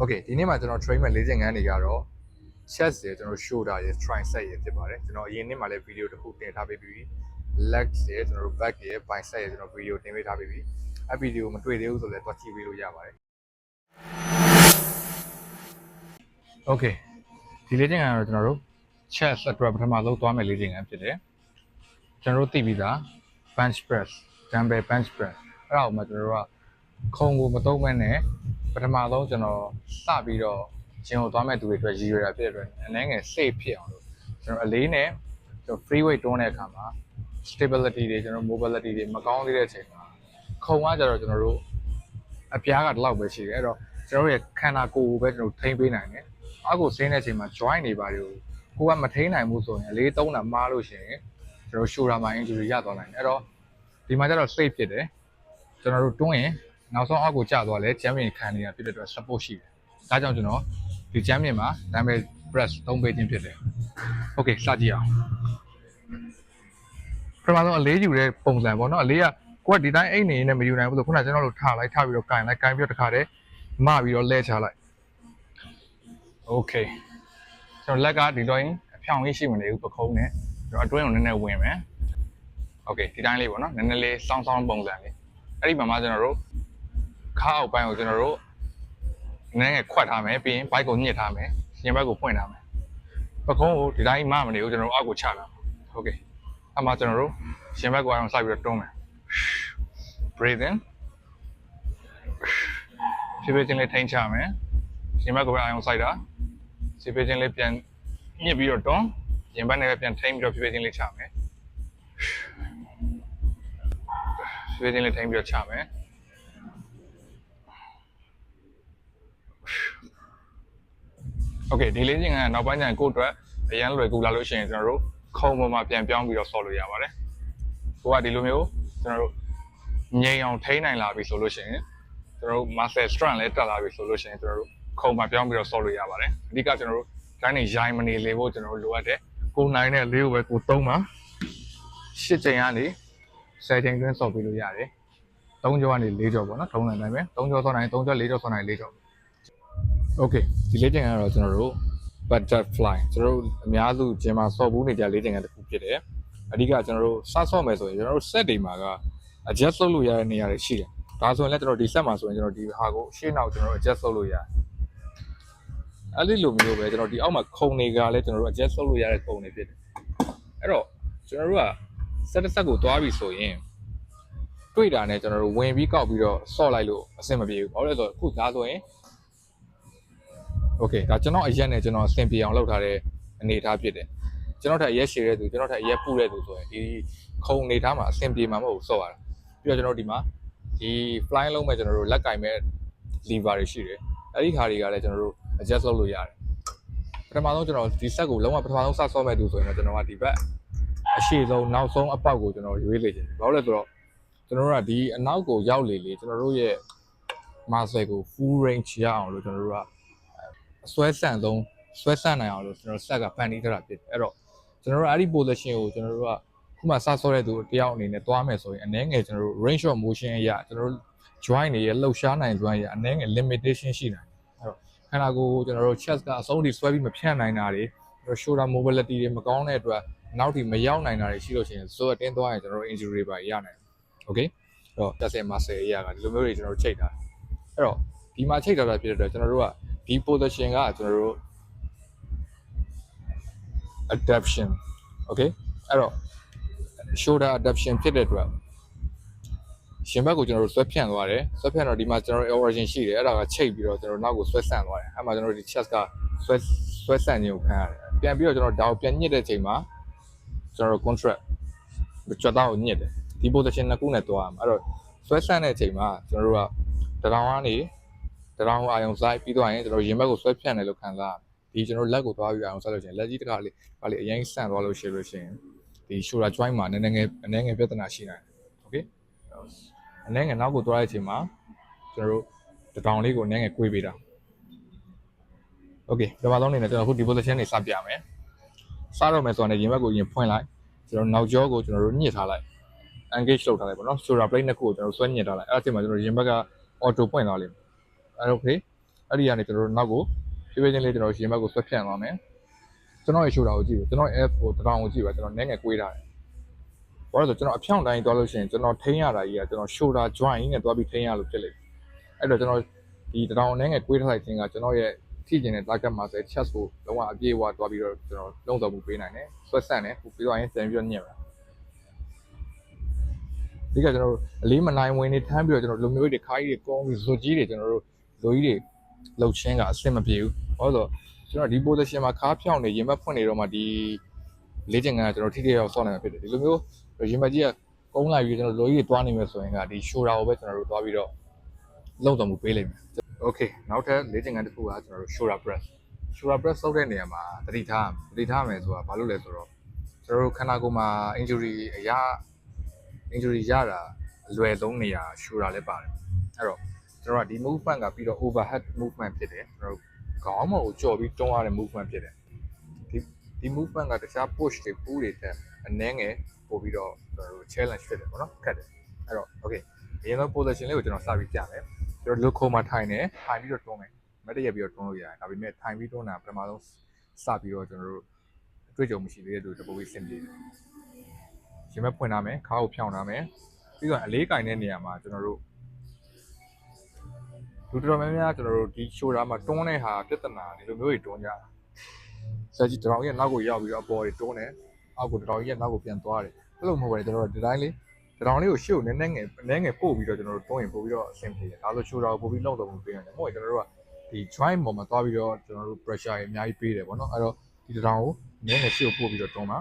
Okay ဒီနေ့မှာကျွန်တော် train မဲ့လေ့ကျင့်ခန်းတွေကတော့ chest ရယ်ကျွန်တော် shoulder ရယ် tricep ရယ်ဖြစ်ပါတယ်ကျွန်တော်အရင်နေ့မှာလည်း video တစ်ခုတင်ထားပေးပြီး legs ရယ်ကျွန်တော် back ရယ် bicep ရယ်ကျွန်တော် video တင်ပေးထားပေးပြီးအဲ့ video မတွေ့သေးဘူးဆိုလည်းတွားကြည့်ပေးလို့ရပါတယ် Okay ဒီလေ့ကျင့်ခန်းကတော့ကျွန်တော်တို့ chest အတွက်ပထမဆုံးသွားမဲ့လေ့ကျင့်ခန်းဖြစ်တယ်ကျွန်တော်တို့သိပြီးသား bench press dumbbell bench press အဲ့ဒါကိုမှကျွန်တော်တို့ကခုံကိုမသုံးမဲ့နဲ့ပထမဆုံးကျွန်တော်စပြီးတော့ဂျင်ကိုသွားမဲ့သူတွေအတွက်ရည်ရွယ်တာဖြစ်တဲ့အတွက်အနည်းငယ် safe ဖြစ်အောင်လို့ကျွန်တော်အလေးနဲ့ကျွန်တော် free weight တွန်းတဲ့အခါမှာ stability တွေကျွန်တော် mobility တွေမကောင်းသေးတဲ့အချိန်မှာခုံကကြတော့ကျွန်တော်တို့အပြားကဒီလောက်ပဲရှိတယ်အဲ့တော့ကျွန်တော်ရဲ့ခန္ဓာကိုယ်ကိုပဲကျွန်တော်ထိန်းပေးနိုင်တယ်အောက်ကိုဆင်းတဲ့အချိန်မှာ joint တွေပါတယ်ကိုကမထိန်းနိုင်ဘူးဆိုရင်အလေးသုံးတာမှားလို့ရှိရင်ကျွန်တော် shoulder မှာ injury ရသွားနိုင်တယ်အဲ့တော့ဒီမှာကျတော့ safe ဖြစ်တယ်ကျွန်တော်တို့တွန်းရင်နောက်ဆုံးအောက်ကိုကျသွားလဲ champion ခံနေတာဖြစ်တဲ့အတွက် support ရှိတယ်ဒါကြောင့်ကျွန်တော်ဒီ champion မှာ dumbbell press 3ပေးခြင်းဖြစ်တယ် okay စကြည့်အောင်ပထမဆုံးအလေးယူတဲ့ပုံစံပေါ့နော်အလေးကကိုကဒီတိုင်းအိတ်နေနေမယူနိုင်ဘူးဆိုခုနကကျွန်တော်တို့ထားလိုက်ထားပြီးတော့ကင်ပြီးတော့တခါတည်းမပြီးတော့လဲချလိုက် okay ကျွန်တော်လက်ကဒီတော့အဖြောင်ကြီးရှိမနေဘူးပခုံးနဲ့ကျွန်တော်အတွင်းကိုနည်းနည်းဝင်မယ် okay ဒီတိုင်းလေးပေါ့နော်နည်းနည်းလေးစောင်းပုံစံလေးအဲ့ဒီမှာကျွန်တော်တို့ခါအောက်ပိုင်းကိုကျွန်တော်တို့နည်းငယ်ခွက်ထားမယ်ပြီးရင်ဘိုက်ကိုညှစ်ထားမယ်ရင်ဘက်ကိုဖွင့်ထားမယ်ပခုံးကိုဒီတိုင်းမနေဘူးကျွန်တော်တို့အောက်ကိုချလာဟုတ်ကဲ့အဲ့မှာကျွန်တော်တို့ရင်ဘက်ကိုအောင်စိုက်ပြီးတော့တွန်းမယ် breathe in ဖြည်းဖြည်းချင်းလေးထိန်းချမယ်ရင်ဘက်ကိုပဲအောင်စိုက်တာဖြည်းဖြည်းချင်းလေးပြန်ညှစ်ပြီးတော့တွန်းရင်ဘက်နဲ့ပဲပြန်ထိန်းပြီးတော့ဖြည်းဖြည်းချင်းလေးချမယ်ဖြည်းဖြည်းချင်းလေးထိန်းပြီးတော့ချမယ်โอเคဒီလေးချင်းကနောက်ပိုင်းကျရင်ကိုယ့်အတွက်အရန်လွယ်ကူလာလို့ရှိရင်ကျွန်တော်တို့ခုံပေါ်မှာပြန်ပြောင်းပြီးတော့ဆော့လို့ရပါတယ်ကိုကဒီလိုမျိုးကျွန်တော်တို့ငြိမ်အောင်ထိန်းနိုင်လာပြီဆိုလို့ရှိရင်ကျွန်တော်တို့ muscle strength လည်းတက်လာပြီဆိုလို့ရှိရင်ကျွန်တော်တို့ခုံမှာပြောင်းပြီးတော့ဆော့လို့ရပါတယ်အဓိကကျွန်တော်တို့ဒါနဲ့ရိုင်းမနေလေဖို့ကျွန်တော်တို့လိုအပ်တယ်ကိုနိုင်တဲ့လေးကိုပဲကိုသုံးပါ၈ချိန်ကနေ10ချိန်တွင်းဆော့ပြီးလို့ရတယ်3ကြောကနေ4ကြောပေါ့နော်ထုံးနိုင်မယ်3ကြောဆော့နိုင်3ကြော4ကြောဆော့နိုင်4ကြောOkay ဒီလေ့ကျင့်ခန်းကတော့ကျွန်တော်တို့ butterfly ကျွန်တော်တို့အများစုဂျင်မှာဆော့ဘူးနေကြလေ့ကျင့်ခန်းတစ်ခုဖြစ်တယ်အဓိကကျွန်တော်တို့စဆော့မယ်ဆိုရင်ကျွန်တော်တို့ set တွေမှာက adjust လုပ်လို့ရတဲ့နေရာတွေရှိတယ်ဒါဆိုရင်လည်းကျွန်တော်ဒီ set မှာဆိုရင်ကျွန်တော်ဒီဟာကိုရှေ့နောက်ကျွန်တော်တို့ adjust လုပ်လို့ရတယ်အဲ့ဒီလိုမျိုးပဲကျွန်တော်ဒီအောက်မှာခုံတွေကလည်းကျွန်တော်တို့ adjust လုပ်လို့ရတဲ့ခုံတွေဖြစ်တယ်အဲ့တော့ကျွန်တော်တို့က set တစ်ဆက်ကိုသွားပြီဆိုရင်တွေ့တာနဲ့ကျွန်တော်တို့ဝင်ပြီးကောက်ပြီးတော့ဆော့လိုက်လို့အဆင်မပြေဘူးဘာလို့လဲဆိုတော့အခုဒါဆိုရင်Okay ဒါကျွန်တော်အရက်နဲ့ကျွန်တော်အဆင်ပြေအောင်လုပ်ထားတဲ့အနေအထားဖြစ်တယ်ကျွန်တော်ထက်အရက်ရှည်တဲ့သူကျွန်တော်ထက်အရက်ပူတဲ့သူဆိုရင်ဒီခုံအနေအထားမှာအဆင်ပြေမှာမဟုတ်ဆော့ရတာပြီးတော့ကျွန်တော်ဒီမှာဒီ fly လုံးမဲ့ကျွန်တော်တို့လက်ကင်မဲ့ lever တွေရှိတယ်အဲ့ဒီခါတွေကလည်းကျွန်တော်တို့ adjust လုပ်လို့ရတယ်ပထမဆုံးကျွန်တော်ဒီ set ကိုလုံးဝပထမဆုံးစဆော့မဲ့သူဆိုရင်တော့ကျွန်တော်ကဒီဘက်အရှိဆုံးနောက်ဆုံးအပေါက်ကိုကျွန်တော်ရွေးလေချင်တယ်ဘာလို့လဲဆိုတော့ကျွန်တော်တို့ကဒီအနောက်ကိုရောက်လေကျွန်တော်တို့ရဲ့ muscle ကို full range ရအောင်လို့ကျွန်တော်တို့ကဆွဲဆန့်နိုင်အောင်လို့ကျွန်တော်ဆက်ကဖန်တီးထားတာဖြစ်တယ်အဲ့တော့ကျွန်တော်တို့အဲ့ဒီ position ကိုကျွန်တော်တို့ကခုမှစဆော့တဲ့သူတယောက်အနေနဲ့တွားမယ်ဆိုရင်အနည်းငယ်ကျွန်တော်တို့ range of motion အရာကျွန်တော်တို့ joint တွေရဲ့လှုပ်ရှားနိုင်စွမ်းရအနည်းငယ် limitation ရှိနိုင်တယ်အဲ့တော့ခန္ဓာကိုယ်ကျွန်တော်တို့ chest ကအဆုံးထိဆွဲပြီးမဖြန့်နိုင်တာတွေ shoulder mobility တွေမကောင်းတဲ့အတွက်နောက်ထိမရောက်နိုင်တာတွေရှိလို့ရှိရင်ဆိုတော့တင်းသွားရင်ကျွန်တော်တို့ injury တွေပါရနိုင်တယ် okay အဲ့တော့ chest muscle အရာကဒီလိုမျိုးတွေကျွန်တော်တို့ချိန်ထားတယ်အဲ့တော့ဒီမှာချိန်ထားတာဖြစ်တဲ့အတွက်ကျွန်တော်တို့ကဒီ position ကကျွန်တော်တို့ adaptation okay အဲ့တော့ shoulder adaptation ဖြစ်တဲ့အတွက်ရှင်ဘက်ကိုကျွန်တော်တို့ဆွဲဖြန့်သွားတယ်ဆွဲဖြန့်တော့ဒီမှာကျွန်တော်တို့ origin ရှိတယ်အဲ့ဒါကချိတ်ပြီးတော့ကျွန်တော်တို့နောက်ကိုဆွဲဆန့်သွားတယ်အဲ့မှာကျွန်တော်တို့ဒီ chest ကဆွဲဆန့်ခြင်းကိုခံရတယ်ပြန်ပြီးတော့ကျွန်တော်ဒါကိုပြန်ညှစ်တဲ့ချိန်မှာကျွန်တော်တို့ contract ကြွက်သားကိုညှစ်တယ်ဒီ position နှစ်ခုနဲ့တွားရမှာအဲ့တော့ဆွဲဆန့်တဲ့အချိန်မှာကျွန်တော်တို့ကတရောင်ကနေတရောင်အာယုံဆိုင်ပြီးတော့ရင်ကျွန်တော်ရင်ဘက်ကိုဆွဲဖြန့်တယ်လို့ခံစားဒီကျွန်တော်လက်ကိုသွားပြီးအောင်ဆက်လို့ရှိရင်လက်ကြီးတစ်ခါလေးဗာလေအရင်ဆန့်သွားလို့ရှိလို့ရှိရင်ဒီ shoulder joint မှာနည်းနည်းငယ်ပြဿနာရှိနိုင်တယ် okay အနည်းငယ်နောက်ကိုသွားတဲ့အချိန်မှာကျွန်တော်တို့တတောင်လေးကိုအနည်းငယ်꿰ပေးတာ okay ပထမဆုံးအနေနဲ့ကျွန်တော်အခုဒီ position တွေစပြမယ်စတော့မယ်ဆိုတော့ရင်ဘက်ကိုရင်ဖွင့်လိုက်ကျွန်တော်နောက်ကျောကိုကျွန်တော်တို့ညှစ်ထားလိုက် engage လုပ်ထားလိုက်ပေါ့နော် shoulder blade နှစ်ခုကိုကျွန်တော်ဆွဲညှစ်ထားလိုက်အဲ့အချိန်မှာကျွန်တော်ရင်ဘက်က auto ပွင့်သွားလိမ့်မယ်အဲ့ okay အဲ့ဒီကနေကျွန်တော်တို့နောက်ကိုဖြည်းဖြည်းချင်းလေးကျွန်တော်ရင်ဘက်ကိုဆွဲဖြန့်သွားမယ်ကျွန်တော်ရဲ့ shoulder ကိုကြည့်ပါကျွန်တော် F ကိုတောင်ကိုကြည့်ပါကျွန်တော်နည်းငယ်ကွေးထားတယ်ဘာလို့လဲဆိုကျွန်တော်အဖြောင့်တိုင်းသွားလို့ရှိရင်ကျွန်တော်ထိန်းရတာကြီးကကျွန်တော် shoulder joint နဲ့သွားပြီးထိန်းရလို့ဖြစ်လိမ့်မယ်အဲ့တော့ကျွန်တော်ဒီတောင်နည်းငယ်ကွေးထားလိုက်ခြင်းကကျွန်တော်ရဲ့ထိကျင်တဲ့ target muscle chest ကိုလုံးဝအပြည့်အဝသွားပြီးတော့ကျွန်တော်လုံးတော်မှုပေးနိုင်တယ်ဆွဲဆန့်တယ်ပြီးတော့ရင်ပြန်ပြီးတော့ညှက်ပါဒီကကျွန်တော်တို့အလေးမနိုင်ဝင်နေထမ်းပြီးတော့ကျွန်တော်လူမျိုးတွေခါးကြီးတွေကောင်းပြီးဇွတ်ကြီးတွေကျွန်တော်တို့လူကြီးတွေလှုပ်ချင်းကအဆင်မပြေဘူးဘာလို့ဆိုတော့ကျွန်တော်ဒီ position မှာခါးဖြောင်းနေရင်ဘက်ဖွင့်နေတော့မှဒီလေ့ကျင့်ခန်းကကျွန်တော်ထိထိရောက်ဆော့နိုင်မှာဖြစ်တယ်ဒီလိုမျိုးရင်ဘက်ကြီးကကုန်းလိုက်ပြီးကျွန်တော်လူကြီးတွေတွားနေမယ်ဆိုရင်ကဒီ shoulder ကိုပဲကျွန်တော်တို့တွားပြီးတော့လုံတော်မှုပေးလိုက်မယ် okay နောက်ထပ်လေ့ကျင့်ခန်းတစ်ခုကကျွန်တော်တို့ shoulder press ဆုပ်တဲ့နေရာမှာတတိထားမယ်ဆိုတာဘာလို့လဲဆိုတော့ကျွန်တော်တို့ခန္ဓာကိုယ်မှာ injury ရတာအလွယ်ဆုံးနေရာ shoulder လည်းပါတယ်အဲ့တော့ကျွန်တော်ကဒီ movement ကပြီးတော့ overhead movement ဖြစ်တယ်ကျွန်တော်တို့ခေါင်းပေါ်ကိုကြော်ပြီးတွန်းရတဲ့ movement ဖြစ်တယ်ဒီ movement ကတခြား push တွေ pull တွေတက်အနည်းငယ်ပို့ပြီးတော့ကျွန်တော်တို့ challenge ဖြစ်တယ်ပေါ့နော်ခက်တယ်အဲ့တော့ okay အရင်ဆုံး position လေးကိုကျွန်တော်စပြီးပြမယ်ကျွန်တော် local မှာထိုင်ပြီးတော့တွန်းမယ်မတ်တရက်ပြီးတော့တွန်းလို့ရတယ်ဒါပေမဲ့ထိုင်ပြီးတွန်းတာပထမဆုံးစပြီးတော့ကျွန်တော်တို့အတွေ့အကြုံမရှိသေးတဲ့သူတပုတ်ပြီးဆင်ပြေတယ်ရင်ဘက်ဖွင့်ထားမယ်ခါးကိုဖြောင်းထားမယ်ပြီးတော့အလေးကင်တဲ့နေရာမှာကျွန်တော်တို့လူတော်များများကျွန်တော်တို့ဒီ shoulder မှာတွန်းတဲ့ဟာပြဿနာဒီလိုမျိုးတွေတွန်းကြတာဆက်ကြည့်တောင်ကြီးနောက်ကိုရောက်ပြီးတော့အပေါ်တွေတွန်းတယ်အောက်ကိုတောင်ကြီးနောက်ကိုပြန်သွားတယ်အဲ့လိုမဟုတ်ပါဘူးကျွန်တော်တို့ဒီတိုင်းလေးတောင်လေးကိုရှေ့ကိုနည်းနည်းငယ်ပို့ပြီးတော့ကျွန်တော်တို့တွန်းရင်ပို့ပြီးတော့အဆင်ပြေတယ်ဒါဆို shoulder ကိုပို့ပြီးလုံတော်မှုပေးရတယ်မဟုတ်ရင်ကျွန်တော်တို့ကဒီ joint ပေါ်မှာသွားပြီးတော့ကျွန်တော်တို့ pressure တွေအများကြီးပေးတယ်ပေါ့နော်အဲ့တော့ဒီတောင်ကိုနည်းနည်းရှေ့ကိုပို့ပြီးတော့တွန်းပါ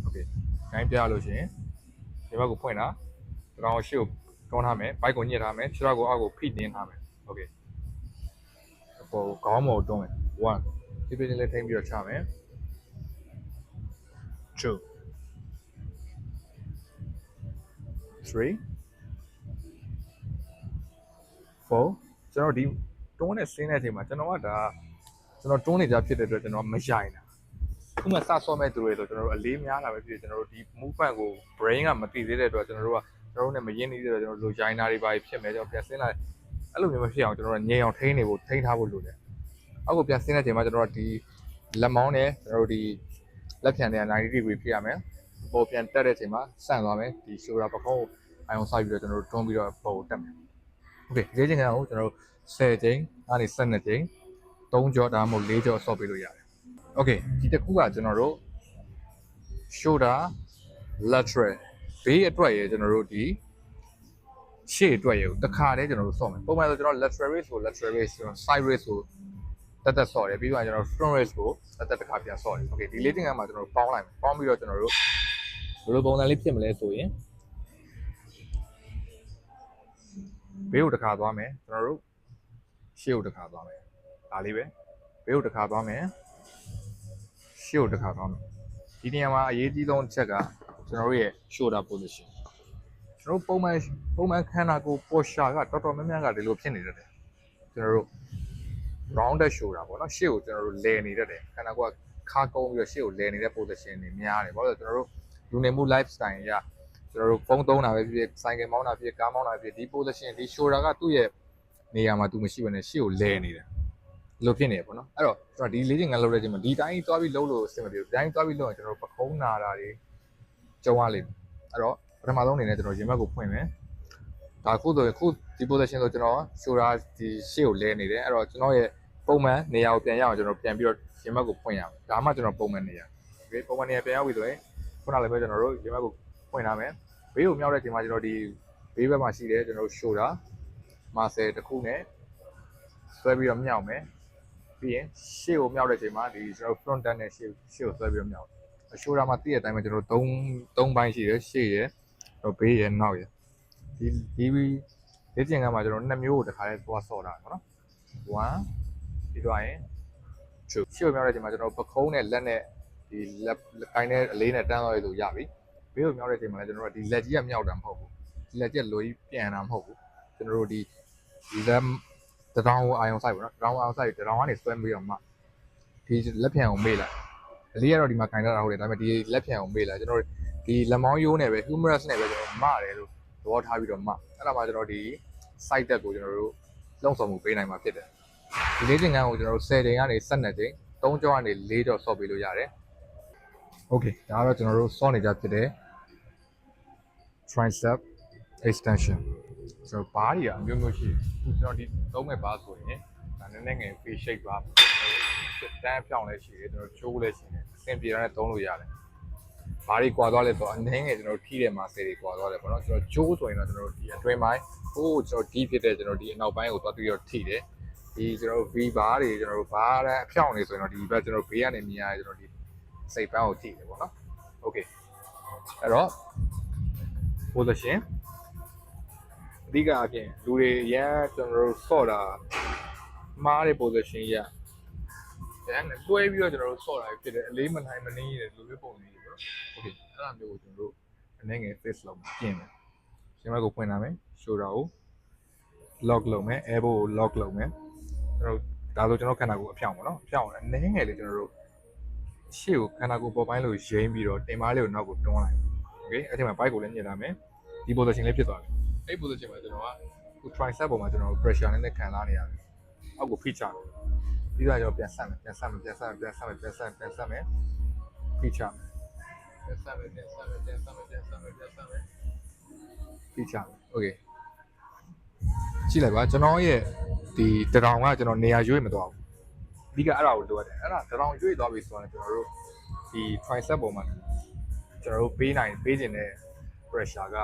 okay ခိုင်းပြလို့ရှိရင်ဒီဘက်ကိုဖွင့်တာတောင်ကိုရှေ့ကိုတွန်းထားမယ်ဘိုက်ကိုညှစ်ထားမယ်ခြေထောက်ကိုအောက်ကိုဖိနင်းထားမယ် okay အပေါ်ခေါင်းပေါ်တွန်းမယ်1ဒီပြင်းလေးထိန်းပြီးတော့ချမယ်2 3 4ကျွန်တော်ဒီတွန်းနဲ့ဆင်းတဲ့အချိန်မှာကျွန်တော်ကဒါကျွန်တော်တွန်းနေကြဖြစ်တဲ့အတွက်ကျွန်တော်မရိုင်တာခုမှစဆော့မဲ့သူတွေဆိုကျွန်တော်တို့အလေးများလာပဲဖြစ်ကျွန်တော်တို့ဒီ movement ကို brain ကမသိသေးတဲ့အတွက်ကျွန်တော်တို့နဲ့မရင်းနှီးသေးတဲ့အတွက်ကျွန်တော်တို့ရိုင်နာတွေပါဖြစ်မယ်ကျွန်တော်ပြန်ဆင်းလာအဲ့လိုမျိုးမဖြစ်အောင်ကျွန်တော်တို့ငြိမ်အောင်ထိန်းထားဖို့လိုတယ်အောက်ကိုပြန်ဆင်းတဲ့အချိန်မှာကျွန်တော်တို့ဒီလက်မောင်းနဲ့ကျွန်တော်တို့ဒီလက်ဖြံနဲ့90 degree ဖြစ်ရမယ်ပေါ်ပြန်တက်တဲ့အချိန်မှာဆန့်သွားမယ်ဒီ shoulder ပခုံးကိုအိုင်အောင်စိုက်ပြီးတော့ကျွန်တော်တို့တွန်းပြီးတော့ပေါ်ကိုတက်မယ် okay ဒီချိန်ကတော့ကျွန်တော်တို့10ကြိမ်ကနေ12ကြိမ်3ကြောဒါမှမဟုတ်4ကြောဆော့ပေးလို့ရတယ် okay ဒီတစ်ခုကကျွန်တော်တို့ shoulder lateral ဘေးအတွက်ရကျွန်တော်တို့ဒီရှေ့အတွက်ရတခါတည်းကျွန်တော်တို့ဆော့မယ်ပုံမှန်ဆိုကျွန်တော် lateral raise ကို lateral raise ကျွန်တော် side raise ကိုတက်ဆော့တယ်ပြီးတော့ကျွန်တော် front raise ကိုတက်တစ်ခါပြန်ဆော့တယ် okay ဒီလေးတင်ကမှာကျွန်တော်တို့ပေါင်းလိုက်မယ်ပေါင်းပြီးတော့ကျွန်တော်တို့ဘယ်လိုပုံစံလေးဖြစ်မလဲဆိုရင်ဘေးကိုတစ်ခါသွားမယ်ကျွန်တော်တို့ရှေ့ကိုတစ်ခါသွားမယ်ဒါလေးပဲဘေးကိုတစ်ခါသွားမယ်ရှေ့ကိုတစ်ခါသွားမယ်ဒီနေရာမှာအရေးကြီးဆုံးအချက်ကကျွန်တော်တို့ရဲ့ shoulder position ကျွန်တော်ပုံမှန်ခန္ဓာကိုယ် posture ကတော်တော်များများကဒီလိုဖြစ်နေတတ်တယ်ကျွန်တော်တို့ rounded shoulder ပေါ့နော်ရှေ့ကိုကျွန်တော်တို့လဲနေတတ်တယ်ခန္ဓာကိုယ်ကခါကုန်းပြီးတော့ရှေ့ကိုလဲနေတဲ့ position တွေများတယ်ဘာလို့လဲကျွန်တော်တို့လူနေမှု lifestyle ရကျွန်တော်တို့ဖုန်းသုံးတာပဲဖြစ်ဖြစ်ဆိုင်ကယ်မောင်းတာဖြစ်ကားမောင်းတာဖြစ်ဒီ position ဒီ shoulder ကသူ့ရဲ့နေရာမှာသူမရှိဘဲနဲ့ရှေ့ကိုလဲနေတယ်လို့ဖြစ်နေပေါ့နော်အဲ့တော့ကျွန်တော်ဒီလေ့ကျင့်ခန်းလုပ်တဲ့ချိန်မှာဒီတိုင်းသွားပြီးလုပ်လို့အဆင်မပြေဘူးဒီတိုင်းသွားပြီးလုပ်ရင်ကျွန်တော်တို့ပခုံးနာတာတွေကြုံရလိမ့်မယ်အဲ့တော့ပထမဆုံးအနေနဲ့ကျွန်တော်ရင်ဘတ်ကိုဖွင့်မယ်ဒါခုဒီ position ဆိုကျွန်တော် shoulder ဒီရှေ့ကိုလဲနေတယ်အဲ့တော့ကျွန်တော်ရဲ့ပုံမှန်နေရာကိုပြန်ရအောင်ကျွန်တော်ပြန်ပြီးတော့ရင်ဘတ်ကိုဖွင့်ရအောင်ဒါမှကျွန်တော်ပုံမှန်နေရာโอเคပုံမှန်နေရာပြန်ရောက်ပြီဆိုရင်ခုနလည်းပဲကျွန်တော်တို့ရင်ဘတ်ကိုဖွင့်ထားမယ်ဘေးကိုမြောက်တဲ့ချိန်မှာကျွန်တော်ဒီဘေးဘက်မှာရှိတယ်ကျွန်တော်တို့ shoulder muscle တစ်ခုနဲ့ဆွဲပြီးတော့မြောက်မယ်ပြီးရင်ရှေ့ကိုမြောက်တဲ့ချိန်မှာဒီကျွန်တော် front turn နဲ့ရှေ့ကိုဆွဲပြီးတော့မြောက်တယ် shoulder မှာတည့်တဲ့အတိုင်းပဲကျွန်တော်တို့၃ဘိုင်းရှိတယ်ရှေ့ရယ်တော့ဘေးရယ်နောက်ရယ်ဒီလေ့ကျင့်ခန်းမှာကျွန်တော်2မျိုးကိုတစ်ခါလေးသွားဆော့တာပေါ့နော်1ပြီးတော့ရင်2ရှေ့ကိုမြောက်တဲ့ချိန်မှာကျွန်တော်ပခုံးနဲ့လက်နဲ့ဒီလက်ကိုင်းနဲ့အလေးနဲ့တန်းသွားရလို့ရပြီဘေးကိုမြောက်တဲ့ချိန်မှာလည်းကျွန်တော်တို့ဒီလက်ကြီးကမြောက်တာမဟုတ်ဘူးဒီလက်ကြီးကလိုကြီးပြန်တာမဟုတ်ဘူးကျွန်တော်တို့ဒီလက်တထောင်ကိုအာယုံဆိုင်ပေါ့နော်တထောင်အာယုံဆိုင်တထောင်ကနေဆွဲပြီးတော့မှဒီလက်ဖြံကိုမေ့လိုက်အလေးကတော့ဒီမှာခြင်ထားတာဟုတ်တယ်ဒါပေမဲ့ဒီလက်ဖြံကိုမေ့လိုက်ကျွန်တော်တို့ဒီလက်မောင်းရိုးနဲ့ပဲ humerus နဲ့ပဲကျွန်တော်မတယ်လို့သဘောထားပြီးတော့မအဲ့ဒါမှကျွန်တော်ဒီ side တက်ကိုကျွန်တော်တို့လုံဆောင်မှုပေးနိုင်မှာဖြစ်တယ် ဒီလေ့ကျင့်ခန်းကိုကျွန်တော်တို့10ချိန်ကနေ12ချိန်3ကြောကနေ4ကြောဆော့ပေးလို့ရတယ်။ Okay ဒါကတော့ကျွန်တော်တို့ဆော့နေကြဖြစ်တဲ့ tricep extension ဆိုတော့ဘားတွေကအမျိုးမျိုးရှိတယ်။အခုကျွန်တော်ဒီသုံးမဲ့ဘားဆိုရင်ဒါနည်းနည်းငယ် face shape ပါတန်းပြောင်းလဲရှိတယ်ကျွန်တော်ချိုးလဲရှိတယ်အဆင်ပြေတာနဲ့သုံးလို့ရတယ်။ဘားတွေကွာသွားလဲဆိုတော့အနည်းငယ်ကျွန်တော်ထိတဲ့မှာဆယ်တွေကွာသွားတယ်ပေါ့နော်ကျွန်တော်ချိုးဆိုရင်တော့ကျွန်တော်ဒီအတွင်းပိုင်းဟိုကျွန်တော်ဒီဖြစ်တဲ့ကျွန်တော်ဒီအနောက်ပိုင်းကိုသွားပြီးတော့ထိတယ်ဒီကျွန်တော် V ဘားတွေကျွန်တော်ဘားတဲ့အဖြောင်းနေဆိုရင်တော့ဒီဘက်ကျွန်တော်ဘေးကနေမြင်ရတယ်ကျွန်တော်ဒီစိတ်ပန်းကိုထိတယ်ပေါ့နော်။ Okay အဲ့တော့ position အဓိကအပြင်လူတွေရမ်းကျွန်တော်တို့ဆော့တာမှားတဲ့ position ရရမ်းတွဲပြီးတော့ကျွန်တော်တို့ဆော့တာဖြစ်တယ်အလေးမနိုင်မနှင်းရတဲ့လူမျိုးပုံစံတွေပေါ့။ Okay အဲ့ဒါမျိုးကိုကျွန်တော်တို့အနေငယ် face လုပ်ပြင်မယ်။ရှင်မကိုဖွင့်လာမယ် shoulder ကို lock လုပ်မယ် elbow ကို lock လုပ်မယ်ကျွန်တော်ဒါဆိုကျွန်တော်ခန္ဓာကိုယ်အဖြောင်းပေါ့နော်အဖြောင်းအနေငယ်လေးကျွန်တော်တို့ရှေ့ကိုခန္ဓာကိုယ်ပေါ်ပိုင်းလို့ရိမ့်ပြီးတော့တင်မားလေးကိုနောက်ကိုတွန်းလိုက်။ Okay အဲ့ဒီမှာ bike ကိုလည်းညှစ်လာမယ်ဒီ position လေးဖြစ်သွားပြီ။အဲ့ position မှာကျွန်တော်ကခု tricep ပေါ်မှာကျွန်တော် pressure နဲ့ခံစားနေရတယ်။အောက်ကိုဖိချတယ်။ပြီးတော့ကျွန်တော်ပြန်ဆက်မယ်ဖိချမယ်ပြန်ဆက်မယ်ဖိချမယ်ပြန်ဆက်မယ်ဖိချမယ် Okay ကြည့်လိုက်ပါကျွန်တော်ရဲ့ဒီတရောင်ကကျွန်တော်နေရာရွေးမသွားဘူး။အဓိကအဲ့ဒါကိုလိုအပ်တယ်။အဲ့ဒါတရောင်ရွေးသွားပြီဆိုတော့ကျွန်တော်တို့ဒီ tricep ပေါ်မှာကျွန်တော်တို့ပေးခြင်းတဲ့ pressure က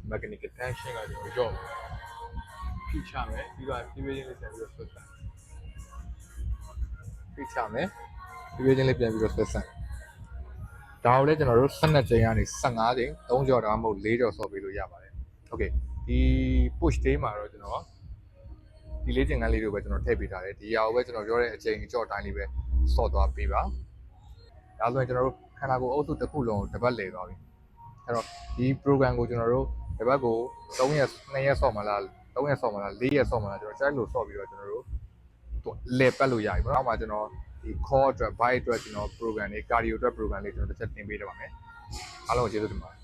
mechanical tension ကကျွန်တော်ရော့ဖိချမယ်ပြီးတော့ဖြည်းဖြည်းချင်းလေးပြန်ပြီးတော့ဆွတ်ဆက်ဖိချမယ်ဖြည်းဖြည်းချင်းလေးပြန်ပြီးတော့ဆွတ်ဆက်ဒါကိုလည်းကျွန်တော်တို့12ချိန်ကနေ15ချိန်3ကြော်ဒါမှမဟုတ်4ကြော်ဆော့ပေးလို့ရပါတယ်။ Okay ဒီ push day မှာတော့ကျွန်တော်ဒီလေ့ကျင့်ခန်းလေးတွေကိုပဲကျွန်တော်ထည့်ပေးထားတယ်ဒီအရာကိုပဲကျွန်တော်ပြောတဲ့အချိန်ကြော့တိုင်းလေးပဲဆော့သွားပေးပါဒါဆိုရင်ကျွန်တော်တို့ခန္ဓာကိုယ်အုပ်စုတစ်ခုလုံးကိုတစ်ပတ်လည်သွားပြီအဲ့တော့ဒီ program ကိုကျွန်တော်တို့တစ်ပတ်ကို3ရက်2ရက်ဆော့မလား3ရက်ဆော့မလား4ရက်ဆော့မလားကျွန်တော်ကြိုက်လို့ဆော့ပြီးတော့ကျွန်တော်တို့လည်ပတ်လို့ရပြီပေါ့နောက်မှကျွန်တော်ဒီ core အတွက် bike အတွက်ကျွန်တော် program တွေ cardio အတွက် program လေးကျွန်တော်တစ်ချက်တင်ပေးတော့ပါမယ်အားလုံးကိုကျေးဇူးတင်ပါတယ်